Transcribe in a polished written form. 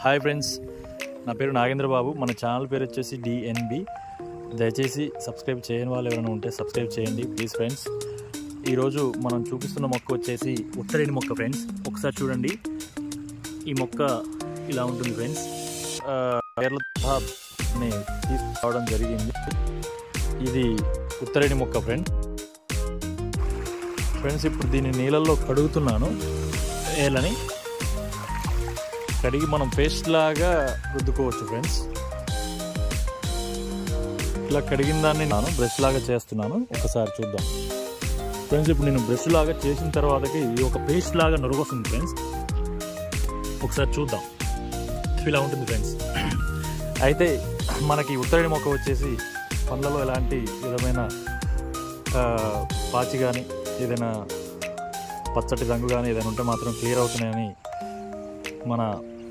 Hi friends, నా పేరు నాగేంద్ర బాబు. మన ఛానల్ పేరు వచ్చేసి డిఎన్బి. దయచేసి సబ్స్క్రైబ్ చేయని వాళ్ళు ఎవరైనా ఉంటే సబ్స్క్రైబ్ చేయండి ప్లీజ్ ఫ్రెండ్స్. ఈరోజు మనం చూపిస్తున్న మొక్క వచ్చేసి ఉత్తరేణి మొక్క ఫ్రెండ్స్. ఒకసారి చూడండి, ఈ మొక్క ఇలా ఉంటుంది ఫ్రెండ్స్. వేర్లతో తీసుకురావడం జరిగింది. ఇది ఉత్తరేణి మొక్క ఫ్రెండ్స్. ఇప్పుడు దీన్ని నీళ్ళల్లో కడుగుతున్నాను. ఏలని కడిగి మనం పేస్ట్ లాగా రుద్దుకోవచ్చు ఫ్రెండ్స్. ఇలా కడిగిన దాన్ని నేను బ్రష్ లాగా చేస్తున్నాను. ఒకసారి చూద్దాం ఫ్రెండ్స్. ఇప్పుడు నేను బ్రష్ లాగా చేసిన తర్వాతకి ఇది ఒక పేస్ట్ లాగా నొరగొస్తుంది ఫ్రెండ్స్. ఒకసారి చూద్దాం, ఇలా ఉంటుంది ఫ్రెండ్స్. అయితే మనకి ఉత్తరేణి మొక్క వచ్చేసి పండ్లలో ఎలాంటి విధమైన పాచి కానీ ఏదైనా పచ్చటి రంగు కానీ ఏదైనా ఉంటే మాత్రం క్లియర్ అవుతున్నాయని మన